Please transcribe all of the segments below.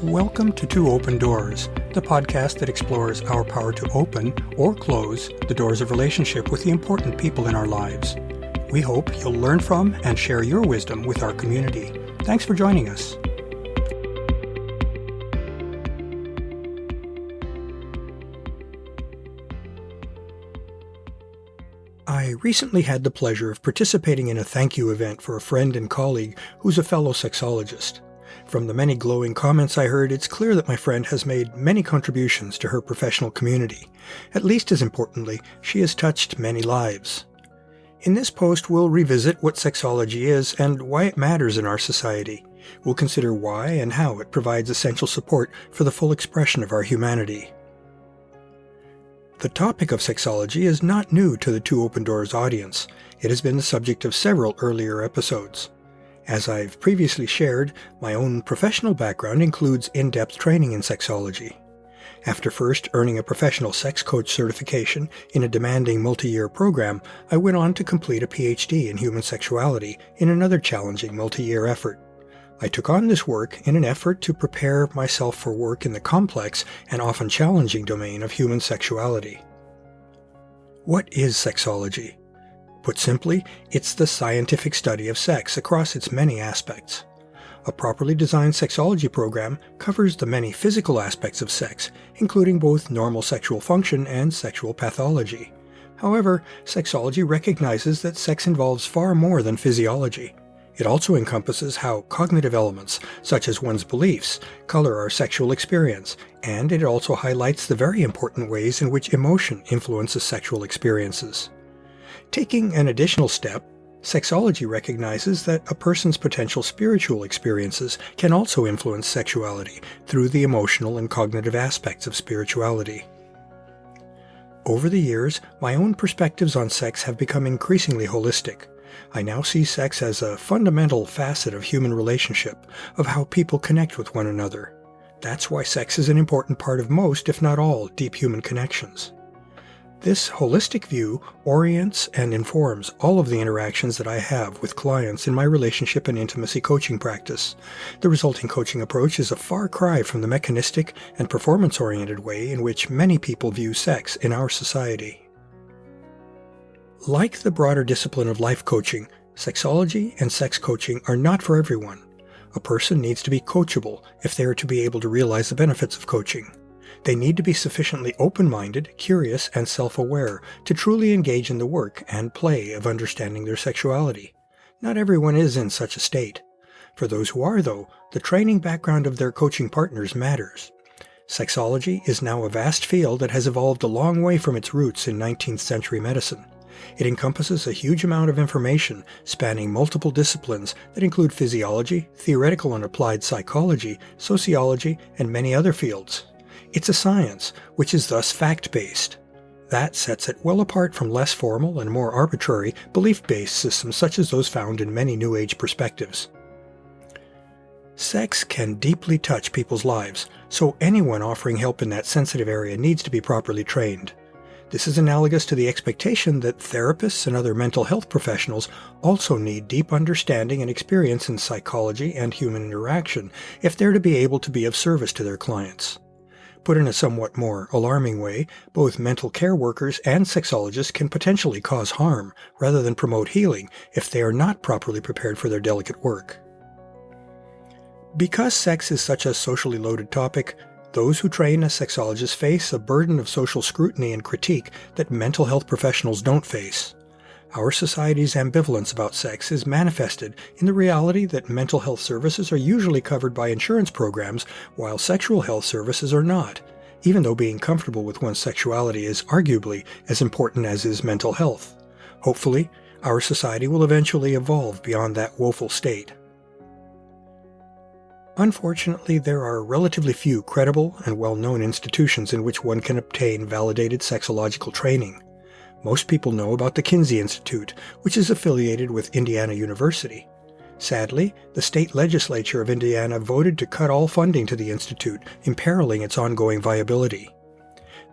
Welcome to Two Open Doors, the podcast that explores our power to open or close the doors of relationship with the important people in our lives. We hope you'll learn from and share your wisdom with our community. Thanks for joining us. I recently had the pleasure of participating in a thank you event for a friend and colleague who's a fellow sexologist. From the many glowing comments I heard, it's clear that my friend has made many contributions to her professional community. At least as importantly, she has touched many lives. In this post, we'll revisit what sexology is and why it matters in our society. We'll consider why and how it provides essential support for the full expression of our humanity. The topic of sexology is not new to the Two Open Doors audience. It has been the subject of several earlier episodes. As I've previously shared, my own professional background includes in-depth training in sexology. After first earning a professional sex coach certification in a demanding multi-year program, I went on to complete a PhD in Human Sexuality in another challenging multi-year effort. I took on this work in an effort to prepare myself for work in the complex and often challenging domain of human sexuality. What is sexology? Put simply, it's the scientific study of sex across its many aspects. A properly designed sexology program covers the many physical aspects of sex, including both normal sexual function and sexual pathology. However, sexology recognizes that sex involves far more than physiology. It also encompasses how cognitive elements, such as one's beliefs, color our sexual experience, and it also highlights the very important ways in which emotion influences sexual experiences. Taking an additional step, sexology recognizes that a person's potential spiritual experiences can also influence sexuality through the emotional and cognitive aspects of spirituality. Over the years, my own perspectives on sex have become increasingly holistic. I now see sex as a fundamental facet of human relationship, of how people connect with one another. That's why sex is an important part of most, if not all, deep human connections. This holistic view orients and informs all of the interactions that I have with clients in my relationship and intimacy coaching practice. The resulting coaching approach is a far cry from the mechanistic and performance-oriented way in which many people view sex in our society. Like the broader discipline of life coaching, sexology and sex coaching are not for everyone. A person needs to be coachable if they are to be able to realize the benefits of coaching. They need to be sufficiently open-minded, curious, and self-aware to truly engage in the work and play of understanding their sexuality. Not everyone is in such a state. For those who are, though, the training background of their coaching partners matters. Sexology is now a vast field that has evolved a long way from its roots in 19th century medicine. It encompasses a huge amount of information spanning multiple disciplines that include physiology, theoretical and applied psychology, sociology, and many other fields. It's a science, which is thus fact-based. That sets it well apart from less formal and more arbitrary belief-based systems such as those found in many New Age perspectives. Sex can deeply touch people's lives, so anyone offering help in that sensitive area needs to be properly trained. This is analogous to the expectation that therapists and other mental health professionals also need deep understanding and experience in psychology and human interaction if they're to be able to be of service to their clients. Put in a somewhat more alarming way, both mental care workers and sexologists can potentially cause harm rather than promote healing if they are not properly prepared for their delicate work. Because sex is such a socially loaded topic, those who train as sexologists face a burden of social scrutiny and critique that mental health professionals don't face. Our society's ambivalence about sex is manifested in the reality that mental health services are usually covered by insurance programs, while sexual health services are not, even though being comfortable with one's sexuality is arguably as important as is mental health. Hopefully, our society will eventually evolve beyond that woeful state. Unfortunately, there are relatively few credible and well-known institutions in which one can obtain validated sexological training. Most people know about the Kinsey Institute, which is affiliated with Indiana University. Sadly, the state legislature of Indiana voted to cut all funding to the institute, imperiling its ongoing viability.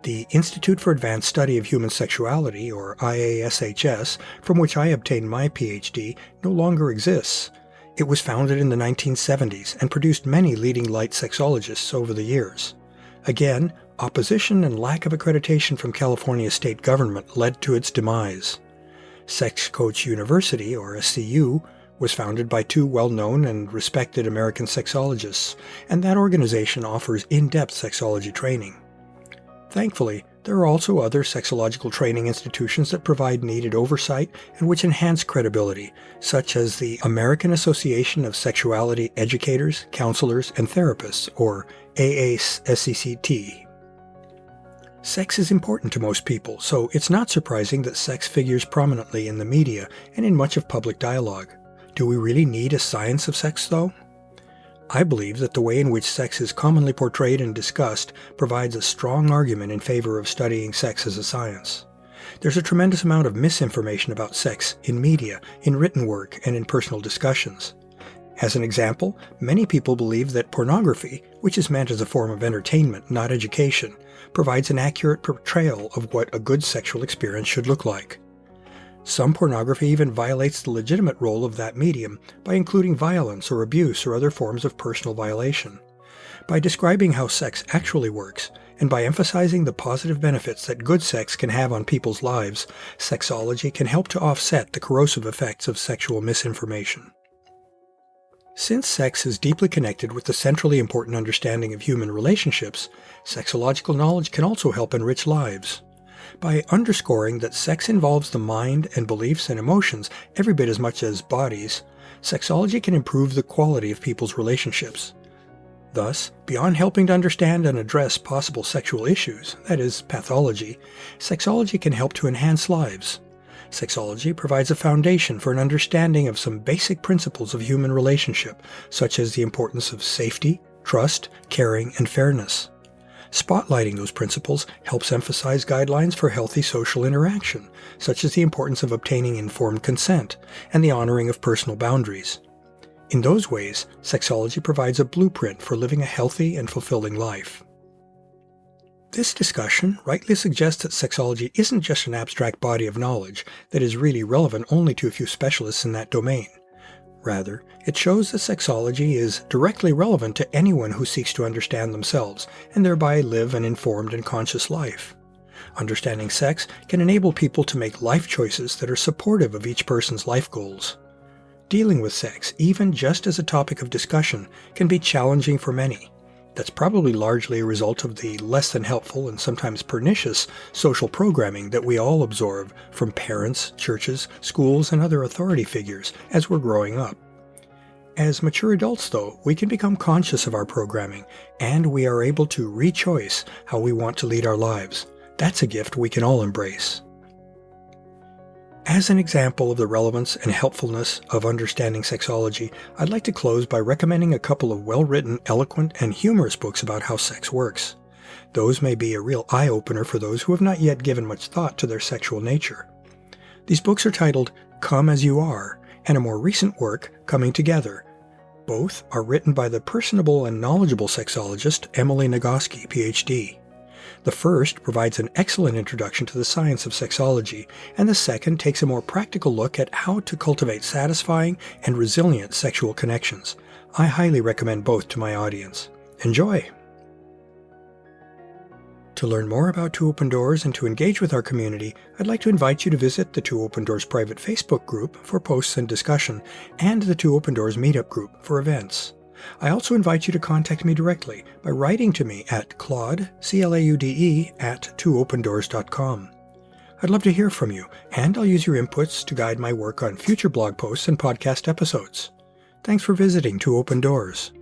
The Institute for Advanced Study of Human Sexuality, or IASHS, from which I obtained my PhD, no longer exists. It was founded in the 1970s and produced many leading light sexologists over the years. Again, opposition and lack of accreditation from California's state government led to its demise. Sex Coach University, or SCU, was founded by two well-known and respected American sexologists, and that organization offers in-depth sexology training. Thankfully, there are also other sexological training institutions that provide needed oversight and which enhance credibility, such as the American Association of Sexuality Educators, Counselors, and Therapists, or IASHS. Sex is important to most people, so it's not surprising that sex figures prominently in the media and in much of public dialogue. Do we really need a science of sex, though? I believe that the way in which sex is commonly portrayed and discussed provides a strong argument in favor of studying sex as a science. There's a tremendous amount of misinformation about sex in media, in written work, and in personal discussions. As an example, many people believe that pornography, which is meant as a form of entertainment, not education, provides an accurate portrayal of what a good sexual experience should look like. Some pornography even violates the legitimate role of that medium by including violence or abuse or other forms of personal violation. By describing how sex actually works, and by emphasizing the positive benefits that good sex can have on people's lives, sexology can help to offset the corrosive effects of sexual misinformation. Since sex is deeply connected with the centrally important understanding of human relationships, sexological knowledge can also help enrich lives. By underscoring that sex involves the mind and beliefs and emotions every bit as much as bodies, sexology can improve the quality of people's relationships. Thus, beyond helping to understand and address possible sexual issues, that is, pathology, sexology can help to enhance lives. Sexology provides a foundation for an understanding of some basic principles of human relationship, such as the importance of safety, trust, caring, and fairness. Spotlighting those principles helps emphasize guidelines for healthy social interaction, such as the importance of obtaining informed consent and the honoring of personal boundaries. In those ways, sexology provides a blueprint for living a healthy and fulfilling life. This discussion rightly suggests that sexology isn't just an abstract body of knowledge that is really relevant only to a few specialists in that domain. Rather, it shows that sexology is directly relevant to anyone who seeks to understand themselves and thereby live an informed and conscious life. Understanding sex can enable people to make life choices that are supportive of each person's life goals. Dealing with sex, even just as a topic of discussion, can be challenging for many. That's probably largely a result of the less than helpful and sometimes pernicious social programming that we all absorb from parents, churches, schools, and other authority figures as we're growing up. As mature adults, though, we can become conscious of our programming, and we are able to re-choice how we want to lead our lives. That's a gift we can all embrace. As an example of the relevance and helpfulness of understanding sexology, I'd like to close by recommending a couple of well-written, eloquent, and humorous books about how sex works. Those may be a real eye-opener for those who have not yet given much thought to their sexual nature. These books are titled Come As You Are, and a more recent work, Coming Together. Both are written by the personable and knowledgeable sexologist Emily Nagoski, Ph.D. The first provides an excellent introduction to the science of sexology, and the second takes a more practical look at how to cultivate satisfying and resilient sexual connections. I highly recommend both to my audience. Enjoy! To learn more about Two Open Doors and to engage with our community, I'd like to invite you to visit the Two Open Doors private Facebook group for posts and discussion, and the Two Open Doors meetup group for events. I also invite you to contact me directly by writing to me at Claude, C-L-A-U-D-E, at twoopendoors.com. I'd love to hear from you, and I'll use your inputs to guide my work on future blog posts and podcast episodes. Thanks for visiting Two Open Doors.